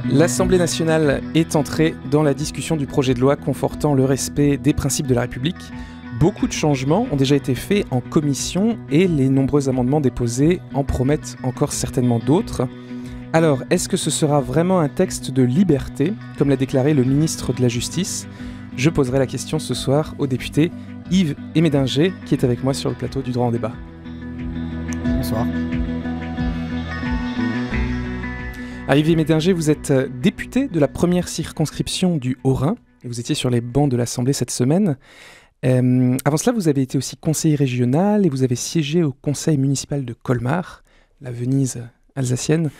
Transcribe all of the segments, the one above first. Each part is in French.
L'Assemblée nationale est entrée dans la discussion du projet de loi confortant le respect des principes de la République. Beaucoup de changements ont déjà été faits en commission et les nombreux amendements déposés en promettent encore certainement d'autres. Alors, est-ce que ce sera vraiment un texte de liberté, comme l'a déclaré le ministre de la Justice ? Je poserai la question ce soir au député Yves Médinger, qui est avec moi sur le plateau du Droit en débat. Bonsoir. Yves Médinger, vous êtes député de la première circonscription du Haut-Rhin, et vous étiez sur les bancs de l'Assemblée cette semaine. Avant cela, vous avez été aussi conseiller régional et vous avez siégé au conseil municipal de Colmar, la Venise alsacienne.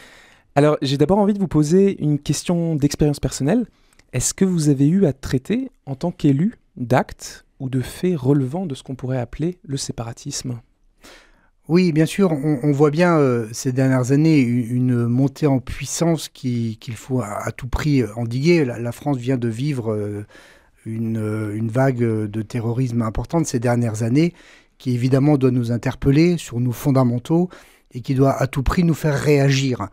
Alors, j'ai d'abord envie de vous poser une question d'expérience personnelle. Est-ce que vous avez eu à traiter, en tant qu'élu, d'actes ou de faits relevant de ce qu'on pourrait appeler le séparatisme ? Oui, bien sûr, on voit bien ces dernières années une montée en puissance qu'il faut à tout prix endiguer. La France vient de vivre une vague de terrorisme importante ces dernières années qui évidemment doit nous interpeller sur nos fondamentaux et qui doit à tout prix nous faire réagir.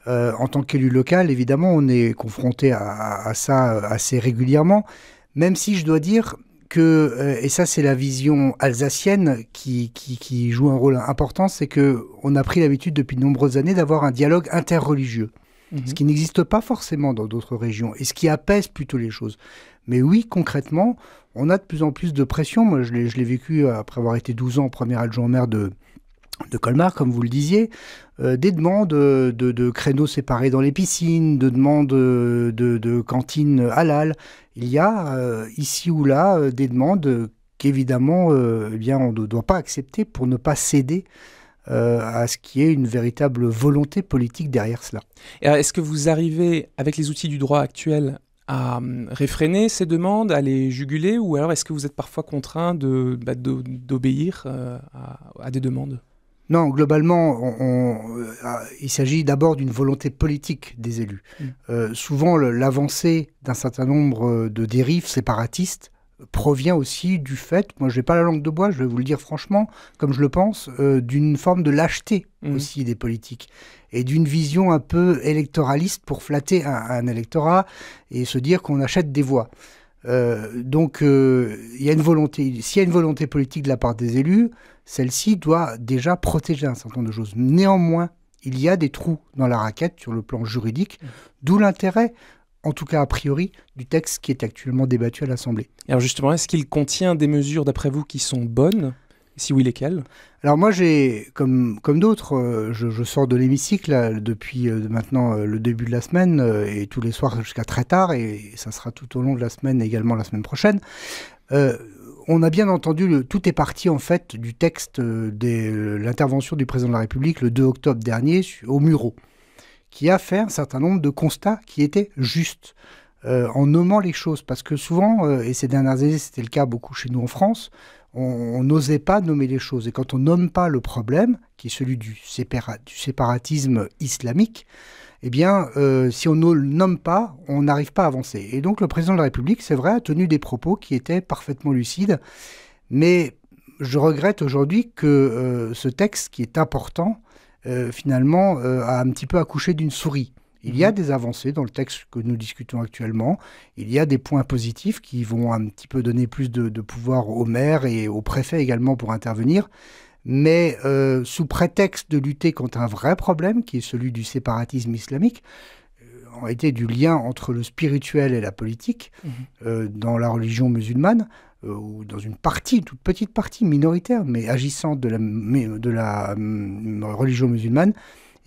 En tant qu'élu local, évidemment, on est confronté à ça assez régulièrement, même si je dois dire que, et ça c'est la vision alsacienne qui joue un rôle important, c'est qu'on a pris l'habitude depuis de nombreuses années d'avoir un dialogue interreligieux, ce qui n'existe pas forcément dans d'autres régions, et ce qui apaise plutôt les choses. Mais oui, concrètement, on a de plus en plus de pression. Moi, je l'ai vécu après avoir été 12 ans premier adjoint au maire de Colmar, comme vous le disiez, des demandes de créneaux séparés dans les piscines, de demandes de cantines halal. Il y a ici ou là des demandes qu'évidemment eh bien, on ne doit pas accepter pour ne pas céder à ce qui est une véritable volonté politique derrière cela. Et alors, est-ce que vous arrivez, avec les outils du droit actuel, à réfréner ces demandes, à les juguler, ou alors est-ce que vous êtes parfois contraint d'obéir à des demandes ? Non, globalement, il s'agit d'abord d'une volonté politique des élus. Souvent, l'avancée d'un certain nombre de dérives séparatistes provient aussi du fait, moi je n'ai pas la langue de bois, je vais vous le dire franchement, comme je le pense, d'une forme de lâcheté aussi des politiques et d'une vision un peu électoraliste pour flatter un électorat et se dire qu'on achète des voix. Donc, il y a une volonté. S'il y a une volonté politique de la part des élus, celle-ci doit déjà protéger un certain nombre de choses. Néanmoins, il y a des trous dans la raquette sur le plan juridique, d'où l'intérêt, en tout cas a priori, du texte qui est actuellement débattu à l'Assemblée. Alors justement, est-ce qu'il contient des mesures, d'après vous, qui sont bonnes ? Si oui, lesquelles ? Alors moi, j'ai, comme d'autres, je sors de l'hémicycle là, depuis maintenant le début de la semaine et tous les soirs jusqu'à très tard, et ça sera tout au long de la semaine, également la semaine prochaine. On a bien entendu, tout est parti en fait du texte de l'intervention du président de la République le 2 octobre dernier au Mureau, qui a fait un certain nombre de constats qui étaient justes. En nommant les choses, parce que souvent, et ces dernières années c'était le cas beaucoup chez nous en France, on n'osait pas nommer les choses. Et quand on nomme pas le problème, qui est celui du séparatisme islamique, eh bien, si on ne le nomme pas, on n'arrive pas à avancer. Et donc le président de la République, c'est vrai, a tenu des propos qui étaient parfaitement lucides, mais je regrette aujourd'hui que ce texte, qui est important, finalement, a un petit peu accouché d'une souris. Il y a des avancées dans le texte que nous discutons actuellement. Il y a des points positifs qui vont un petit peu donner plus de pouvoir aux maires et aux préfets également pour intervenir. Mais sous prétexte de lutter contre un vrai problème, qui est celui du séparatisme islamique, en réalité du lien entre le spirituel et la politique, dans la religion musulmane, ou dans une partie, toute petite partie minoritaire, mais agissante de la religion musulmane,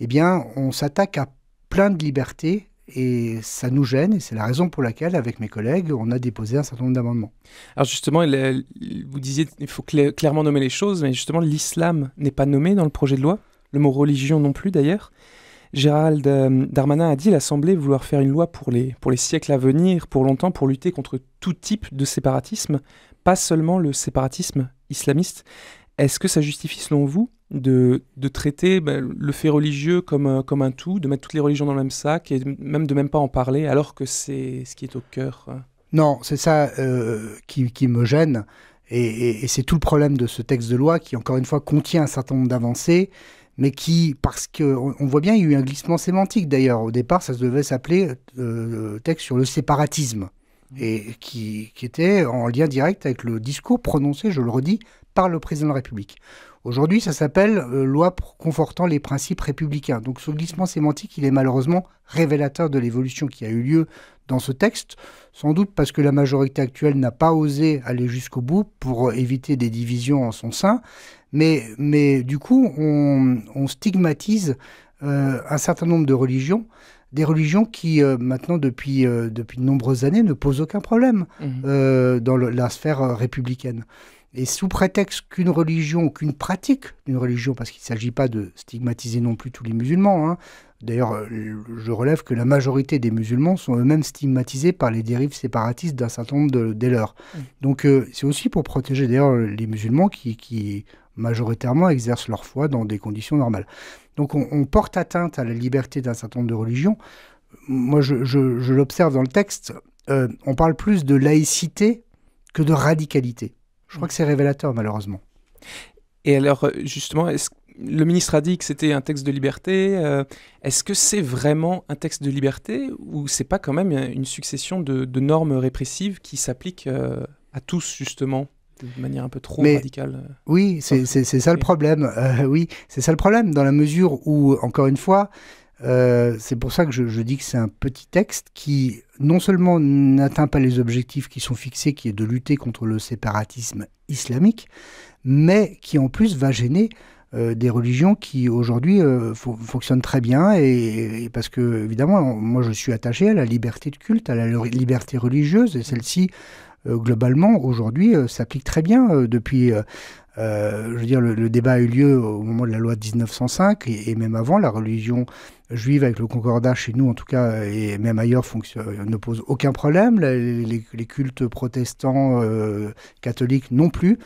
eh bien, on s'attaque à plein de libertés et ça nous gêne, et c'est la raison pour laquelle, avec mes collègues, on a déposé un certain nombre d'amendements. Alors justement, vous disiez qu'il faut clairement nommer les choses, mais justement l'islam n'est pas nommé dans le projet de loi, le mot religion non plus d'ailleurs. Gérald Darmanin a dit à l'Assemblée vouloir faire une loi pour les siècles à venir, pour longtemps, pour lutter contre tout type de séparatisme, pas seulement le séparatisme islamiste. Est-ce que ça justifie, selon vous, de traiter le fait religieux comme un tout, de mettre toutes les religions dans le même sac et même de même pas en parler, alors que c'est ce qui est au cœur ? Non, c'est ça qui me gêne. Et c'est tout le problème de ce texte de loi qui, encore une fois, contient un certain nombre d'avancées, mais qui, parce qu'on voit bien, il y a eu un glissement sémantique d'ailleurs. Au départ, ça devait s'appeler texte sur le séparatisme, et qui était en lien direct avec le discours prononcé, je le redis, par le président de la République. Aujourd'hui, ça s'appelle loi confortant les principes républicains. Donc ce glissement sémantique, il est malheureusement révélateur de l'évolution qui a eu lieu dans ce texte, sans doute parce que la majorité actuelle n'a pas osé aller jusqu'au bout pour éviter des divisions en son sein. Mais du coup, on stigmatise un certain nombre de religions, des religions qui, maintenant, depuis de nombreuses années, ne posent aucun problème dans la sphère républicaine. Et sous prétexte qu'une religion, qu'une pratique d'une religion, parce qu'il ne s'agit pas de stigmatiser non plus tous les musulmans, hein. D'ailleurs, je relève que la majorité des musulmans sont eux-mêmes stigmatisés par les dérives séparatistes d'un certain nombre des leurs. Donc c'est aussi pour protéger d'ailleurs les musulmans qui majoritairement exercent leur foi dans des conditions normales. Donc on porte atteinte à la liberté d'un certain nombre de religions. Moi, je l'observe dans le texte, on parle plus de laïcité que de radicalité. Je crois que c'est révélateur, malheureusement. Et alors, justement, le ministre a dit que c'était un texte de liberté. Est-ce que c'est vraiment un texte de liberté ou c'est pas quand même une succession de normes répressives qui s'appliquent à tous, justement, de manière un peu trop radicale? Oui, c'est ça le problème. Oui, c'est ça le problème, dans la mesure où, encore une fois, c'est pour ça que je dis que c'est un petit texte qui, non seulement n'atteint pas les objectifs qui sont fixés, qui est de lutter contre le séparatisme islamique, mais qui en plus va gêner des religions qui aujourd'hui fonctionnent très bien, et parce que, évidemment, moi je suis attaché à la liberté de culte, à la liberté religieuse, et celle-ci, globalement, aujourd'hui, s'applique très bien depuis... je veux dire, le débat a eu lieu au moment de la loi de 1905 et même avant. La religion juive avec le concordat chez nous, en tout cas, et même ailleurs, ne pose aucun problème. Les cultes protestants, catholiques non plus.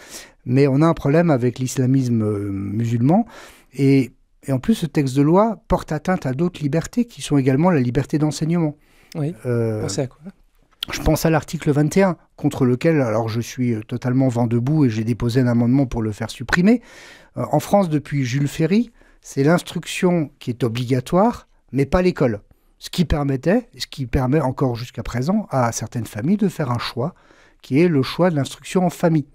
Mais on a un problème avec l'islamisme musulman. Et en plus, ce texte de loi porte atteinte à d'autres libertés qui sont également la liberté d'enseignement. Oui, pensez à quoi ? Je pense à l'article 21, contre lequel alors je suis totalement vent debout et j'ai déposé un amendement pour le faire supprimer. En France, depuis Jules Ferry, c'est l'instruction qui est obligatoire, mais pas l'école. Ce qui permet encore jusqu'à présent à certaines familles de faire un choix, qui est le choix de l'instruction en famille.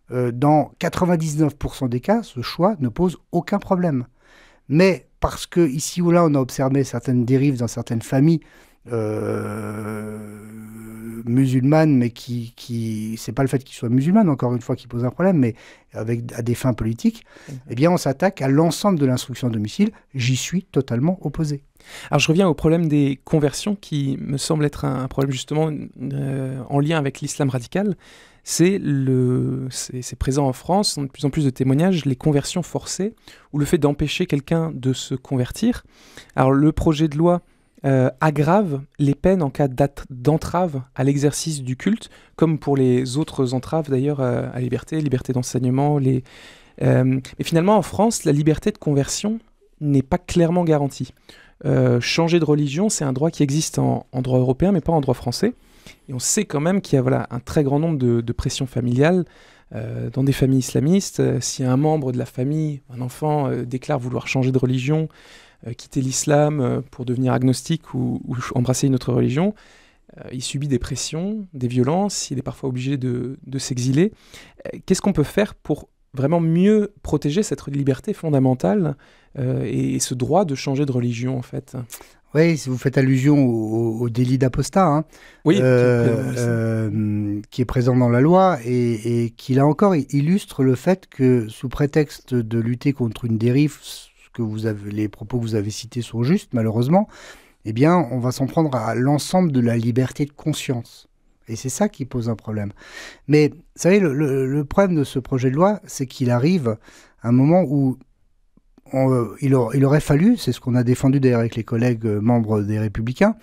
Dans 99% des cas, ce choix ne pose aucun problème. Mais parce que ici ou là, on a observé certaines dérives dans certaines familles, musulmanes, mais c'est pas le fait qu'ils soient musulmanes, encore une fois, qui pose un problème, mais à des fins politiques, eh bien, on s'attaque à l'ensemble de l'instruction à domicile. J'y suis totalement opposé. Alors, je reviens au problème des conversions, qui me semble être un problème, justement, en lien avec l'islam radical. C'est présent en France, de plus en plus de témoignages, les conversions forcées, ou le fait d'empêcher quelqu'un de se convertir. Alors, le projet de loi aggrave les peines en cas d'entrave à l'exercice du culte, comme pour les autres entraves d'ailleurs à la liberté d'enseignement. Mais finalement, en France, la liberté de conversion n'est pas clairement garantie. Changer de religion, c'est un droit qui existe en droit européen, mais pas en droit français. Et on sait quand même qu'il y a un très grand nombre de pressions familiales dans des familles islamistes. Si un membre de la famille, un enfant, déclare vouloir changer de religion, quitter l'islam pour devenir agnostique ou embrasser une autre religion, il subit des pressions, des violences, il est parfois obligé de s'exiler. Qu'est-ce qu'on peut faire pour vraiment mieux protéger cette liberté fondamentale et ce droit de changer de religion, en fait? Oui, si vous faites allusion au délit d'apostat, hein, oui, qui est présent dans la loi et qui, là encore, illustre le fait que, sous prétexte de lutter contre une dérive, les propos que vous avez cités sont justes, malheureusement, eh bien, on va s'en prendre à l'ensemble de la liberté de conscience. Et c'est ça qui pose un problème. Mais, vous savez, le problème de ce projet de loi, c'est qu'il arrive à un moment où il aurait fallu, c'est ce qu'on a défendu d'ailleurs avec les collègues membres des Républicains,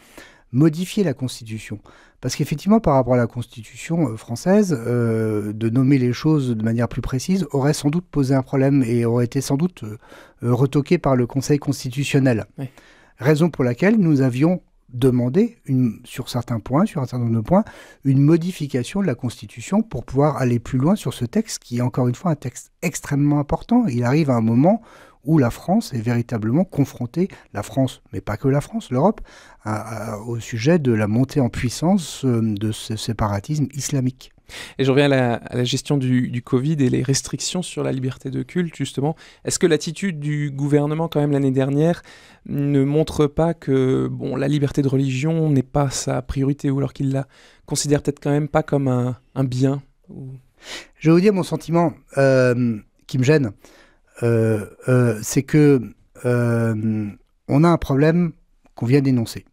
modifier la Constitution. Parce qu'effectivement, par rapport à la Constitution française, de nommer les choses de manière plus précise aurait sans doute posé un problème et aurait été sans doute retoqué par le Conseil constitutionnel. Oui. Raison pour laquelle nous avions demandé, sur un certain nombre de points, une modification de la Constitution pour pouvoir aller plus loin sur ce texte qui est encore une fois un texte extrêmement important. Il arrive à un moment où la France est véritablement confrontée, la France, mais pas que la France, l'Europe, au sujet de la montée en puissance de ce séparatisme islamique. Et je reviens à la gestion du Covid et les restrictions sur la liberté de culte, justement. Est-ce que l'attitude du gouvernement, quand même, l'année dernière, ne montre pas que la liberté de religion n'est pas sa priorité, ou alors qu'il la considère peut-être quand même pas comme un bien Je vais vous dire mon sentiment qui me gêne. C'est que on a un problème qu'on vient d'énoncer,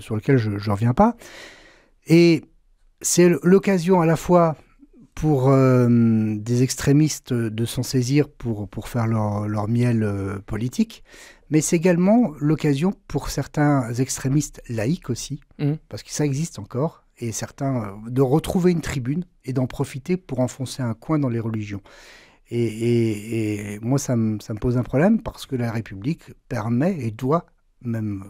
sur lequel je ne reviens pas. Et c'est l'occasion à la fois pour des extrémistes de s'en saisir pour faire leur miel politique, mais c'est également l'occasion pour certains extrémistes laïcs aussi, parce que ça existe encore, et certains de retrouver une tribune et d'en profiter pour enfoncer un coin dans les religions. Et moi, ça me pose un problème, parce que la République permet et doit même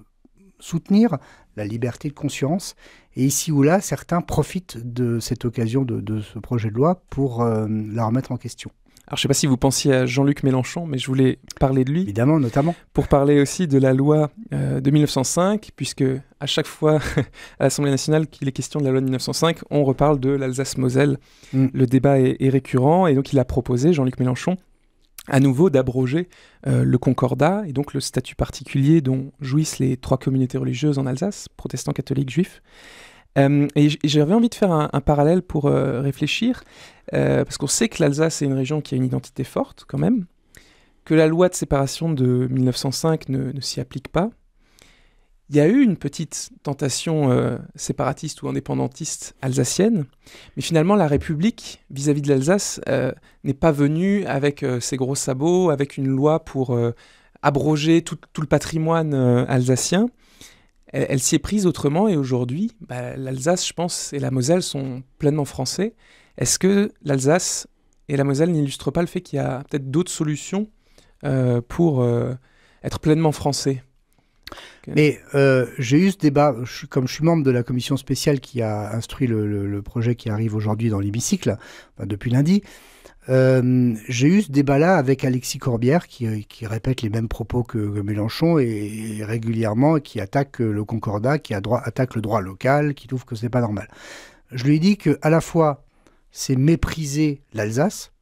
soutenir la liberté de conscience. Et ici ou là, certains profitent de cette occasion de ce projet de loi pour la remettre en question. Alors, je ne sais pas si vous pensiez à Jean-Luc Mélenchon, mais je voulais parler de lui. Évidemment, notamment. Pour parler aussi de la loi de 1905, puisque à chaque fois à l'Assemblée nationale qu'il est question de la loi de 1905, on reparle de l'Alsace-Moselle. Le débat est récurrent, et donc il a proposé, Jean-Luc Mélenchon, à nouveau d'abroger le concordat, et donc le statut particulier dont jouissent les 3 communautés religieuses en Alsace, protestants, catholiques, juifs. Et j'avais envie de faire un parallèle pour réfléchir, parce qu'on sait que l'Alsace est une région qui a une identité forte quand même, que la loi de séparation de 1905 ne s'y applique pas. Il y a eu une petite tentation séparatiste ou indépendantiste alsacienne, mais finalement la République, vis-à-vis de l'Alsace, n'est pas venue avec ses gros sabots, avec une loi pour abroger tout le patrimoine alsacien. Elle s'y est prise autrement, et aujourd'hui, l'Alsace, je pense, et la Moselle sont pleinement français. Est-ce que l'Alsace et la Moselle n'illustrent pas le fait qu'il y a peut-être d'autres solutions pour être pleinement français ? Mais j'ai eu ce débat, comme je suis membre de la commission spéciale qui a instruit le projet qui arrive aujourd'hui dans l'hémicycle, depuis lundi, j'ai eu ce débat-là avec Alexis Corbière qui répète les mêmes propos que Mélenchon et régulièrement qui attaque le concordat, qui attaque le droit local, qui trouve que c'est pas normal. Je lui ai dit qu'à la fois c'est mépriser l'Alsace.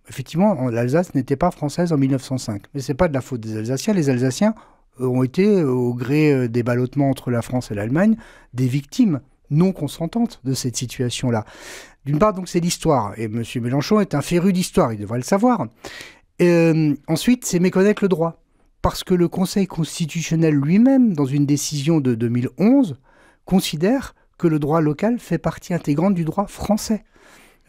Effectivement, l'Alsace n'était pas française en 1905, mais c'est pas de la faute des Alsaciens. Les Alsaciens ont été, au gré des ballottements entre la France et l'Allemagne, des victimes non consentantes de cette situation-là. D'une part, donc, c'est l'histoire, et M. Mélenchon est un féru d'histoire, il devrait le savoir. Ensuite, c'est méconnaître le droit, parce que le Conseil constitutionnel lui-même, dans une décision de 2011, considère que le droit local fait partie intégrante du droit français.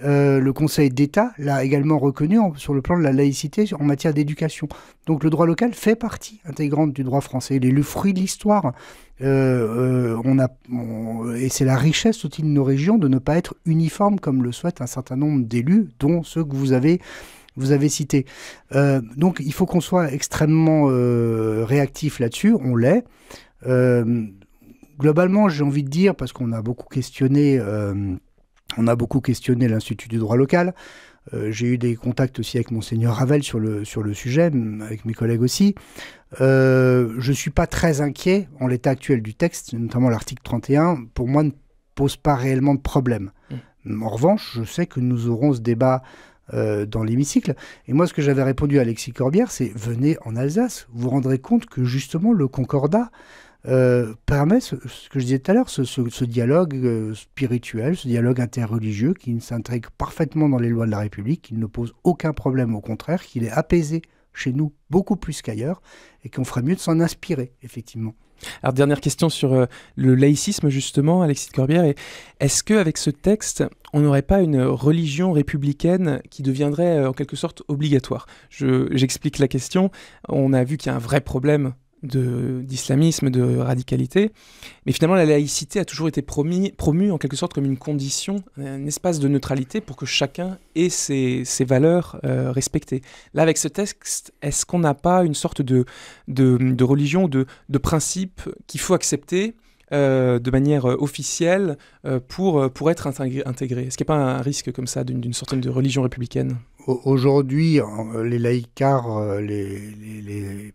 Le Conseil d'État l'a également reconnu sur le plan de la laïcité en matière d'éducation. Donc le droit local fait partie intégrante du droit français. Il est le fruit de l'histoire. Et c'est la richesse aussi de nos régions de ne pas être uniforme comme le souhaitent un certain nombre d'élus, dont ceux que vous avez cités. Donc il faut qu'on soit extrêmement réactif là-dessus. On l'est. Globalement, j'ai envie de dire, parce qu'on a beaucoup questionné... l'Institut du droit local. J'ai eu des contacts aussi avec Monseigneur Ravel sur le sujet, avec mes collègues aussi. Je ne suis pas très inquiet en l'état actuel du texte, notamment l'article 31, pour moi, ne pose pas réellement de problème. En revanche, je sais que nous aurons ce débat dans l'hémicycle. Et moi, ce que j'avais répondu à Alexis Corbière, c'est « Venez en Alsace, vous vous rendrez compte que justement le concordat permet ce que je disais tout à l'heure, ce dialogue spirituel, ce dialogue interreligieux qui s'intègre parfaitement dans les lois de la République, qui ne pose aucun problème, au contraire, qu'il est apaisé chez nous beaucoup plus qu'ailleurs, et qu'on ferait mieux de s'en inspirer, effectivement. Alors, dernière question sur le laïcisme, justement, Alexis de Corbière. Est-ce qu'avec ce texte, on n'aurait pas une religion républicaine qui deviendrait en quelque sorte obligatoire ? J'explique la question. On a vu qu'il y a un vrai problème d'islamisme, de radicalité. Mais finalement, la laïcité a toujours été promue en quelque sorte comme une condition, un espace de neutralité pour que chacun ait ses valeurs respectées. Là, avec ce texte, est-ce qu'on n'a pas une sorte de religion, de principe qu'il faut accepter de manière officielle pour être intégré ? Est-ce qu'il n'y a pas un risque comme ça d'une sorte de religion républicaine ? Aujourd'hui, les laïcards,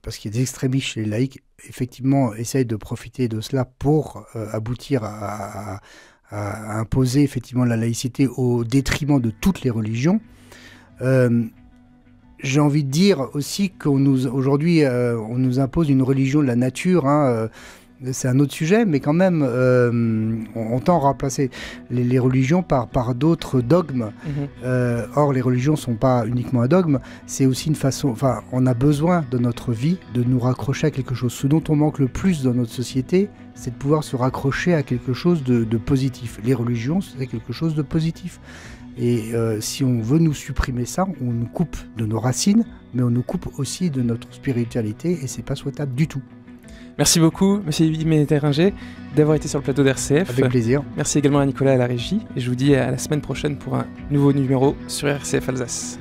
parce qu'il y a des extrémistes chez les laïcs, effectivement, essayent de profiter de cela pour aboutir à imposer effectivement la laïcité au détriment de toutes les religions. J'ai envie de dire aussi qu'aujourd'hui, on nous impose une religion de la nature, hein, c'est un autre sujet, mais quand même, on tend à remplacer les religions par d'autres dogmes. Or, les religions ne sont pas uniquement un dogme, c'est aussi une façon... Enfin, on a besoin de notre vie de nous raccrocher à quelque chose. Ce dont on manque le plus dans notre société, c'est de pouvoir se raccrocher à quelque chose de positif. Les religions, c'est quelque chose de positif. Et si on veut nous supprimer ça, on nous coupe de nos racines, mais on nous coupe aussi de notre spiritualité, et c'est pas souhaitable du tout. Merci beaucoup, monsieur Yves Terringer, d'avoir été sur le plateau d'RCF. Avec plaisir. Merci également à Nicolas à la régie, et je vous dis à la semaine prochaine pour un nouveau numéro sur RCF Alsace.